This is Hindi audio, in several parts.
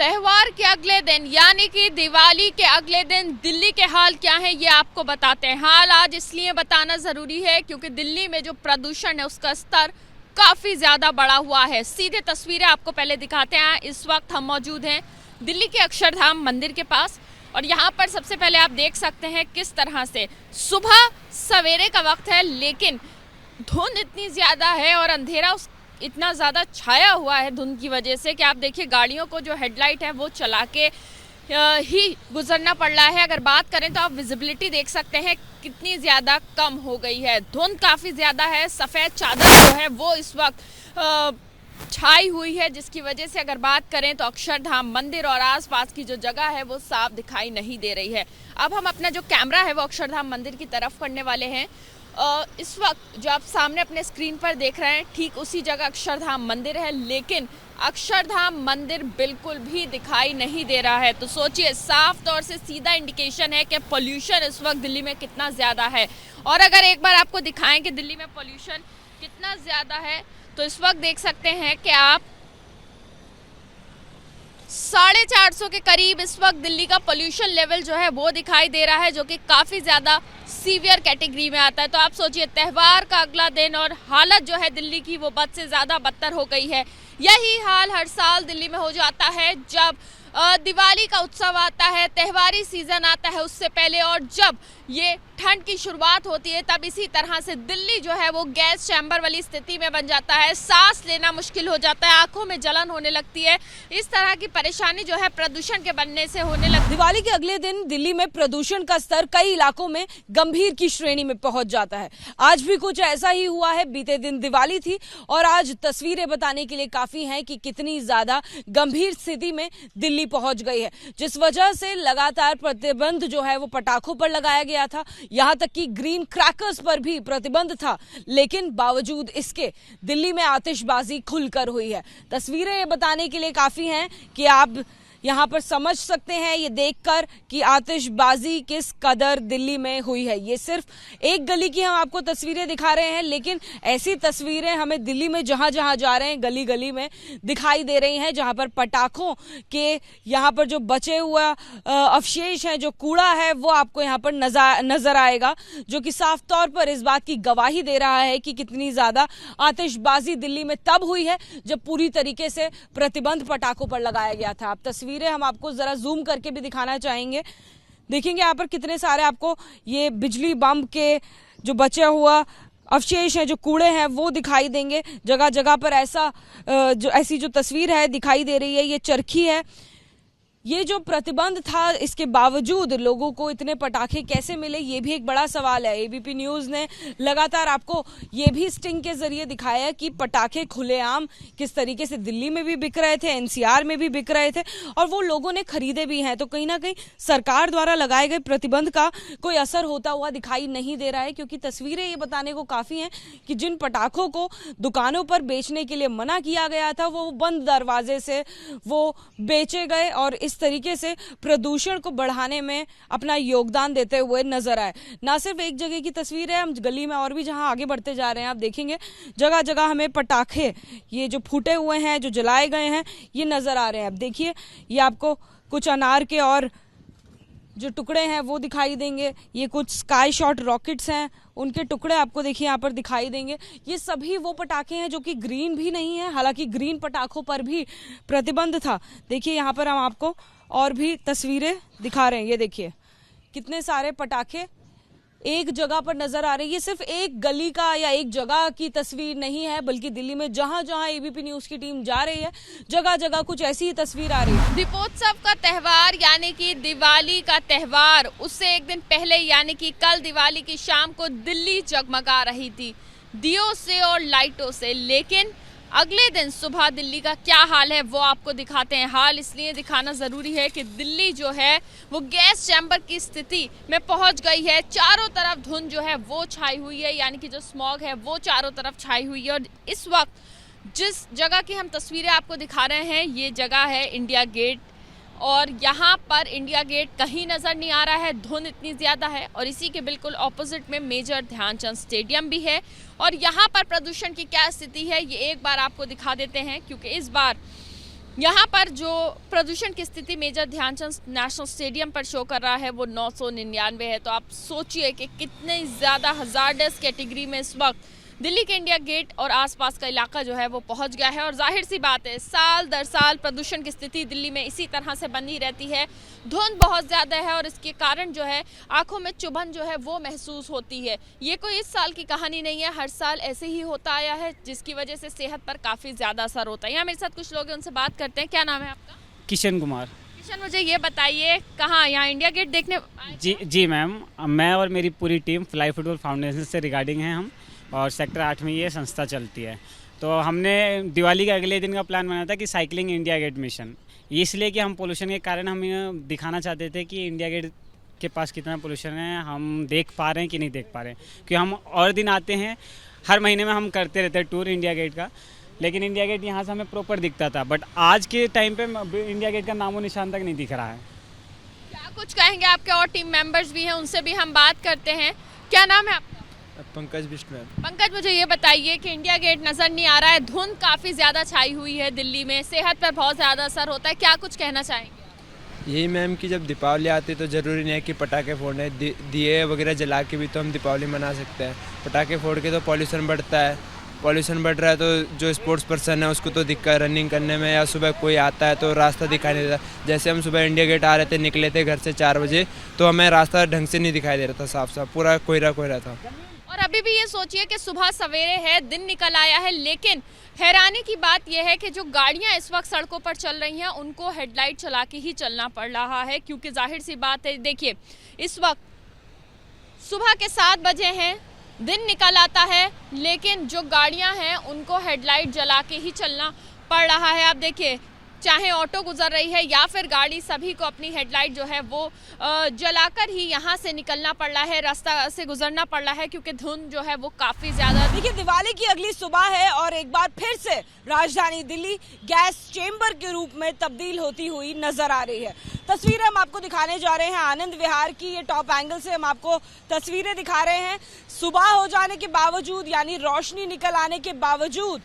त्योहार के अगले दिन यानी कि दिवाली के अगले दिन दिल्ली के हाल क्या है ये आपको बताते हैं। हाल आज इसलिए बताना ज़रूरी है क्योंकि दिल्ली में जो प्रदूषण है उसका स्तर काफ़ी ज़्यादा बढ़ा हुआ है। सीधे तस्वीरें आपको पहले दिखाते हैं। इस वक्त हम मौजूद हैं दिल्ली के अक्षरधाम मंदिर के पास और यहाँ पर सबसे पहले आप देख सकते हैं किस तरह से सुबह सवेरे का वक्त है लेकिन धुंध इतनी ज़्यादा है और अंधेरा इतना ज़्यादा छाया हुआ है धुंध की वजह से कि आप देखिए गाड़ियों को जो हेडलाइट है वो चला के ही गुजरना पड़ रहा है। अगर बात करें तो आप विजिबिलिटी देख सकते हैं कितनी ज़्यादा कम हो गई है। धुंध काफ़ी ज़्यादा है। सफ़ेद चादर जो है वो इस वक्त छाई हुई है जिसकी वजह से अगर बात करें तो अक्षरधाम मंदिर और आसपास की जो जगह है वो साफ दिखाई नहीं दे रही है। अब हम अपना जो कैमरा है वो अक्षरधाम मंदिर की तरफ करने वाले हैं। इस वक्त जो आप सामने अपने स्क्रीन पर देख रहे हैं ठीक उसी जगह अक्षरधाम मंदिर है लेकिन अक्षरधाम मंदिर बिल्कुल भी दिखाई नहीं दे रहा है। तो सोचिए साफ तौर से सीधा इंडिकेशन है कि पोल्यूशन इस वक्त दिल्ली में कितना ज़्यादा है। और अगर एक बार आपको दिखाएं कि दिल्ली में पोल्यूशन कितना ज़्यादा है तो इस वक्त देख सकते हैं कि आप 450 के करीब इस वक्त दिल्ली का पोल्यूशन लेवल जो है वो दिखाई दे रहा है जो कि काफ़ी ज़्यादा सीवियर कैटेगरी में आता है। तो आप सोचिए त्योहार का अगला दिन और हालत जो है दिल्ली की वो बद से ज़्यादा बदतर हो गई है। यही हाल हर साल दिल्ली में हो जाता है जब दिवाली का उत्सव आता है, त्योहारी सीज़न आता है उससे पहले और जब ये ठंड की शुरुआत होती है तब इसी तरह से दिल्ली जो है वो गैस चैम्बर वाली स्थिति में बन जाता है। सांस लेना मुश्किल हो जाता है, आंखों में जलन होने लगती है। इस तरह की परेशानी जो है प्रदूषण के बनने से होने लगती है। दिवाली के अगले दिन दिल्ली में प्रदूषण का स्तर कई इलाकों में गंभीर की श्रेणी में पहुंच जाता है। आज भी कुछ ऐसा ही हुआ है। बीते दिन दिवाली थी और आज तस्वीरें बताने के लिए काफी हैं कि कितनी ज्यादा गंभीर स्थिति में दिल्ली पहुंच गई है, जिस वजह से लगातार प्रतिबंध जो है वो पटाखों पर लगाया गया था। यहां तक कि ग्रीन क्रैकर्स पर भी प्रतिबंध था लेकिन बावजूद इसके दिल्ली में आतिशबाजी खुलकर हुई है। तस्वीरें बताने के लिए काफी हैं कि आप यहाँ पर समझ सकते हैं ये देखकर कि आतिशबाजी किस कदर दिल्ली में हुई है। ये सिर्फ एक गली की हम आपको तस्वीरें दिखा रहे हैं लेकिन ऐसी तस्वीरें हमें दिल्ली में जहां जहां जा रहे हैं गली गली में दिखाई दे रही हैं, जहां पर पटाखों के यहाँ पर जो बचे हुआ अवशेष है, जो कूड़ा है वो आपको यहाँ पर नजर आएगा, जो कि साफ तौर पर इस बात की गवाही दे रहा है कि कितनी ज्यादा आतिशबाजी दिल्ली में तब हुई है जब पूरी तरीके से प्रतिबंध पटाखों पर लगाया गया था। आप तस्वीरें हम आपको जरा जूम करके भी दिखाना चाहेंगे। देखेंगे यहाँ पर कितने सारे आपको ये बिजली बम के जो बचा हुआ अवशेष हैं, जो कूड़े हैं वो दिखाई देंगे। जगह जगह पर ऐसी जो तस्वीर है दिखाई दे रही है ये चरखी है। ये जो प्रतिबंध था इसके बावजूद लोगों को इतने पटाखे कैसे मिले ये भी एक बड़ा सवाल है। एबीपी न्यूज ने लगातार आपको ये भी स्टिंग के जरिए दिखाया कि पटाखे खुलेआम किस तरीके से दिल्ली में भी बिक रहे थे, एनसीआर में भी बिक रहे थे और वो लोगों ने खरीदे भी हैं। तो कहीं ना कहीं सरकार द्वारा लगाए गए प्रतिबंध का कोई असर होता हुआ दिखाई नहीं दे रहा है, क्योंकि तस्वीरें ये बताने को काफी हैं कि जिन पटाखों को दुकानों पर बेचने के लिए मना किया गया था वो बंद दरवाजे से वो बेचे गए और इस तरीके से प्रदूषण को बढ़ाने में अपना योगदान देते हुए नजर आए। ना सिर्फ एक जगह की तस्वीर है, हम गली में और भी जहां आगे बढ़ते जा रहे हैं आप देखेंगे जगह जगह हमें पटाखे ये जो फूटे हुए हैं, जो जलाए गए हैं ये नजर आ रहे हैं। अब देखिए ये आपको कुछ अनार के और जो टुकड़े हैं वो दिखाई देंगे। ये कुछ स्काई शॉट रॉकेट्स हैं, उनके टुकड़े आपको देखिए यहाँ पर दिखाई देंगे। ये सभी वो पटाखे हैं जो कि ग्रीन भी नहीं है, हालांकि ग्रीन पटाखों पर भी प्रतिबंध था। देखिए यहाँ पर हम आपको और भी तस्वीरें दिखा रहे हैं। ये देखिए कितने सारे पटाखे एक जगह पर नजर आ रहे हैं। ये सिर्फ एक गली का या एक जगह की तस्वीर नहीं है बल्कि दिल्ली में जहां जहां एबीपी न्यूज की टीम जा रही है जगह जगह कुछ ऐसी ही तस्वीर आ रही है। दीपोत्सव का त्यौहार यानी कि दिवाली का त्यौहार, उससे एक दिन पहले यानी कि कल दिवाली की शाम को दिल्ली जगमगा रही थी दियों से और लाइटों से। लेकिन अगले दिन सुबह दिल्ली का क्या हाल है वो आपको दिखाते हैं। हाल इसलिए दिखाना ज़रूरी है कि दिल्ली जो है वो गैस चैम्बर की स्थिति में पहुंच गई है। चारों तरफ धुंध जो है वो छाई हुई है, यानी कि जो स्मॉग है वो चारों तरफ छाई हुई है। और इस वक्त जिस जगह की हम तस्वीरें आपको दिखा रहे हैं ये जगह है इंडिया गेट और यहाँ पर इंडिया गेट कहीं नज़र नहीं आ रहा है, धुंध इतनी ज़्यादा है। और इसी के बिल्कुल ऑपोजिट में मेजर ध्यानचंद स्टेडियम भी है और यहाँ पर प्रदूषण की क्या स्थिति है ये एक बार आपको दिखा देते हैं, क्योंकि इस बार यहाँ पर जो प्रदूषण की स्थिति मेजर ध्यानचंद नेशनल स्टेडियम पर शो कर रहा है वो 999 है। तो आप सोचिए कि कितने ज़्यादा हजार्डस कैटेगरी में इस वक्त दिल्ली के इंडिया गेट और आसपास का इलाका जो है वो पहुंच गया है। और जाहिर सी बात है, साल दर साल प्रदूषण की स्थिति दिल्ली में इसी तरह से बनी रहती है। धुंध बहुत ज़्यादा है और इसके कारण जो है आंखों में चुभन जो है वो महसूस होती है। ये कोई इस साल की कहानी नहीं है, हर साल ऐसे ही होता आया है, जिसकी वजह से सेहत पर काफ़ी ज़्यादा असर होता है। यहाँ मेरे साथ कुछ लोग हैं, उनसे बात करते हैं। क्या नाम है आपका? किशन कुमार। किशन, मुझे ये बताइए, कहाँ यहाँ इंडिया गेट देखने आए थे? जी मैम, मैं और मेरी पूरी टीम फ्लाई फुटबॉल फाउंडेशन से रिगार्डिंग है हम, और सेक्टर 8 में ये संस्था चलती है। तो हमने दिवाली के अगले दिन का प्लान बनाया था कि साइकिलिंग इंडिया गेट मिशन, ये इसलिए कि हम पोल्यूशन के कारण हम दिखाना चाहते थे कि इंडिया गेट के पास कितना पोल्यूशन है, हम देख पा रहे हैं कि नहीं देख पा रहे हैं। क्योंकि हम और दिन आते हैं, हर महीने में हम करते रहते हैं टूर इंडिया गेट का, लेकिन इंडिया गेट यहाँ से हमें प्रॉपर दिखता था। बट आज के टाइम पे इंडिया गेट का नामो निशान तक नहीं दिख रहा है। क्या कुछ कहेंगे? आपके और टीम मेंबर्स भी हैं, उनसे भी हम बात करते हैं। क्या नाम है आपका? पंकज बिष्ट मैम। पंकज, मुझे ये बताइए कि इंडिया गेट नजर नहीं आ रहा है, धुंध काफी ज्यादा छाई हुई है दिल्ली में, सेहत पर बहुत ज्यादा असर होता है, क्या कुछ कहना चाहेंगे? यही मैम कि जब दीपावली आती है तो ज़रूरी नहीं है कि पटाखे फोड़ने, दिए वगैरह जला के भी तो हम दीपावली मना सकते हैं। पटाखे फोड़ के तो पॉल्यूशन बढ़ता है, पॉल्यूशन बढ़ रहा है तो जो स्पोर्ट्स पर्सन है उसको तो दिक्कत रनिंग करने में, या सुबह कोई आता है तो रास्ता दिखाई नहीं देता। जैसे हम सुबह इंडिया गेट आ रहे थे, निकले थे घर से 4 बजे, तो हमें रास्ता ढंग से नहीं दिखाई दे रहा था, साफ साफ पूरा कोहरा कोहरा था। और अभी भी ये सोचिए कि सुबह सवेरे है, दिन निकल आया है, लेकिन हैरानी की बात यह है कि जो गाड़ियां इस वक्त सड़कों पर चल रही हैं उनको हेडलाइट चला के ही चलना पड़ रहा है। क्योंकि जाहिर सी बात है, देखिए इस वक्त सुबह के 7 बजे हैं, दिन निकल आता है, लेकिन जो गाड़ियां हैं उनको हेडलाइट जला के ही चलना पड़ रहा है। आप देखिए, चाहे ऑटो गुजर रही है या फिर गाड़ी, सभी को अपनी हेडलाइट जो है वो जलाकर ही यहाँ से निकलना पड़ रहा है, रास्ता से गुजरना पड़ रहा है, क्योंकि धुंध जो है वो काफी ज्यादा। देखिए, दिवाली की अगली सुबह है और एक बार फिर से राजधानी दिल्ली गैस चेंबर के रूप में तब्दील होती हुई नजर आ रही है। तस्वीरें हम आपको दिखाने जा रहे हैं आनंद विहार की, ये टॉप एंगल से हम आपको तस्वीरें दिखा रहे हैं। सुबह हो जाने के बावजूद, यानी रोशनी निकल आने के बावजूद,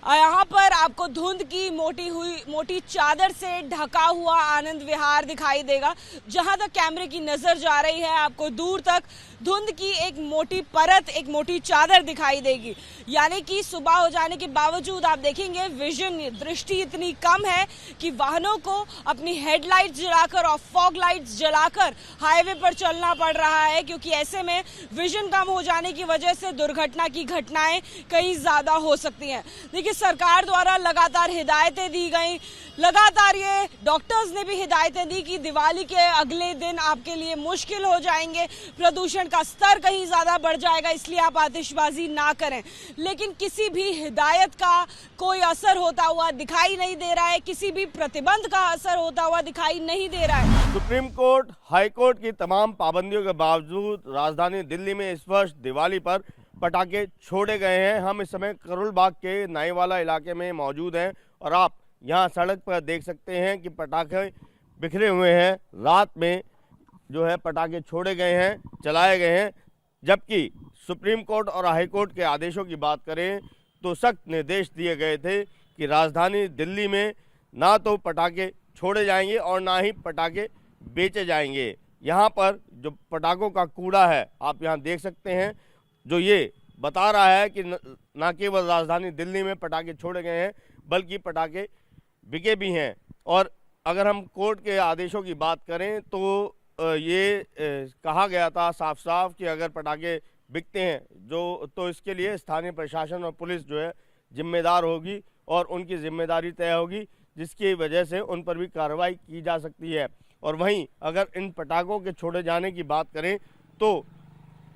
यहाँ पर आपको धुंध की मोटी चादर से ढका हुआ आनंद विहार दिखाई देगा। जहां तक कैमरे की नजर जा रही है, आपको दूर तक धुंध की एक मोटी परत, एक मोटी चादर दिखाई देगी। यानी कि सुबह हो जाने के बावजूद आप देखेंगे विजन, दृष्टि इतनी कम है कि वाहनों को अपनी हेडलाइट्स जलाकर और फॉग लाइट्स जलाकर हाईवे पर चलना पड़ रहा है, क्योंकि ऐसे में विजन कम हो जाने की वजह से दुर्घटना की घटनाएं कई ज्यादा हो सकती हैं। देखिए, सरकार द्वारा लगातार हिदायतें दी गई, लगातार ये डॉक्टर्स ने भी हिदायतें दी कि दिवाली के अगले दिन आपके लिए मुश्किल हो जाएंगे, प्रदूषण का स्तर कहीं ज्यादा बढ़ जाएगा, इसलिए आप आतिशबाजी ना करें। लेकिन किसी भी हिदायत का कोई असर होता हुआ दिखाई नहीं दे रहा है, किसी भी प्रतिबंध का असर होता हुआ दिखाई नहीं दे रहा है। सुप्रीम कोर्ट, हाई कोर्ट की तमाम पाबंदियों के बावजूद राजधानी दिल्ली में इस वर्ष दिवाली पर पटाखे छोड़े गए हैं। हम इस समय करोल बाग के नाईवाला इलाके में मौजूद हैं और आप यहाँ सड़क पर देख सकते हैं कि पटाखे बिखरे हुए हैं। रात में जो है पटाखे छोड़े गए हैं, चलाए गए हैं। जबकि सुप्रीम कोर्ट और हाई कोर्ट के आदेशों की बात करें तो सख्त निर्देश दिए गए थे कि राजधानी दिल्ली में ना तो पटाखे छोड़े जाएंगे और ना ही पटाखे बेचे जाएंगे। यहाँ पर जो पटाखों का कूड़ा है आप यहाँ देख सकते हैं, जो ये बता रहा है कि न केवल राजधानी दिल्ली में पटाखे छोड़े गए हैं बल्कि पटाखे बिके भी हैं। और अगर हम कोर्ट के आदेशों की बात करें तो ये कहा गया था साफ साफ कि अगर पटाखे बिकते हैं तो इसके लिए स्थानीय प्रशासन और पुलिस जो है जिम्मेदार होगी और उनकी जिम्मेदारी तय होगी, जिसकी वजह से उन पर भी कार्रवाई की जा सकती है। और वहीं अगर इन पटाखों के छोड़े जाने की बात करें तो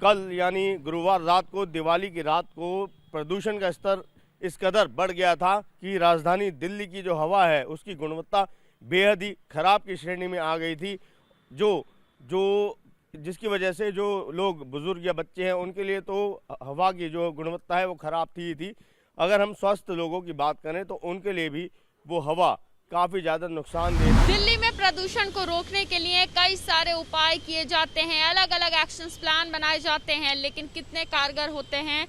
कल यानी गुरुवार रात को, दिवाली की रात को प्रदूषण का स्तर इस कदर बढ़ गया था कि राजधानी दिल्ली की जो हवा है उसकी गुणवत्ता बेहद ही खराब की श्रेणी में आ गई थी, जिसकी वजह से जो लोग बुजुर्ग या बच्चे हैं उनके लिए तो हवा की जो गुणवत्ता है वो खराब थी। अगर हम स्वस्थ लोगों की बात करें तो उनके लिए भी वो हवा काफी ज्यादा नुकसानदेह। दिल्ली में प्रदूषण को रोकने के लिए कई सारे उपाय किए जाते हैं, अलग अलग एक्शन प्लान बनाए जाते हैं, लेकिन कितने कारगर होते हैं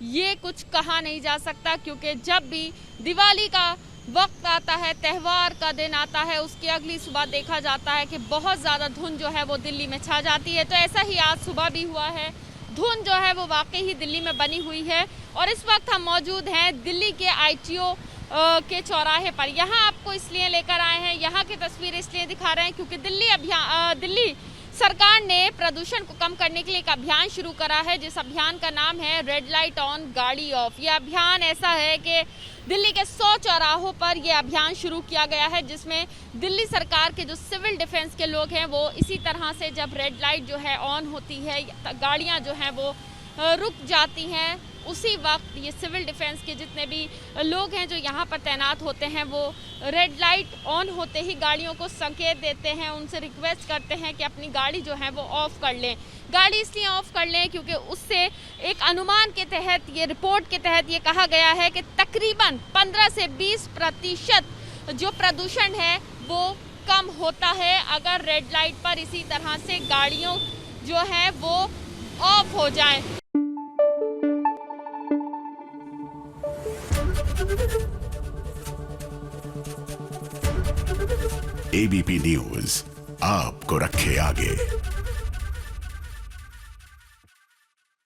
ये कुछ कहा नहीं जा सकता, क्योंकि जब भी दिवाली का वक्त आता है, त्यौहार का दिन आता है, उसकी अगली सुबह देखा जाता है कि बहुत ज़्यादा धुंध जो है वो दिल्ली में छा जाती है। तो ऐसा ही आज सुबह भी हुआ है। धुंध जो है वो वाकई ही दिल्ली में बनी हुई है और इस वक्त हम मौजूद हैं दिल्ली के ITO के चौराहे पर। यहाँ आपको इसलिए लेकर आए हैं, यहाँ की तस्वीर इसलिए दिखा रहे हैं क्योंकि दिल्ली सरकार ने प्रदूषण को कम करने के लिए एक अभियान शुरू करा है, जिस अभियान का नाम है रेड लाइट ऑन गाड़ी ऑफ। ये अभियान ऐसा है कि दिल्ली के 100 चौराहों पर यह अभियान शुरू किया गया है, जिसमें दिल्ली सरकार के जो सिविल डिफेंस के लोग हैं वो इसी तरह से जब रेड लाइट जो है ऑन होती है, गाड़ियां जो हैं वो रुक जाती हैं, उसी वक्त ये सिविल डिफेंस के जितने भी लोग हैं जो यहाँ पर तैनात होते हैं वो रेड लाइट ऑन होते ही गाड़ियों को संकेत देते हैं, उनसे रिक्वेस्ट करते हैं कि अपनी गाड़ी जो है वो ऑफ कर लें। गाड़ी इसलिए ऑफ कर लें क्योंकि उससे एक अनुमान के तहत, ये रिपोर्ट के तहत ये कहा गया है कि तकरीबन 15 से 20% जो प्रदूषण है वो कम होता है अगर रेड लाइट पर इसी तरह से गाड़ियों जो है वो ऑफ हो जाएं। ABP न्यूज आपको रखे आगे।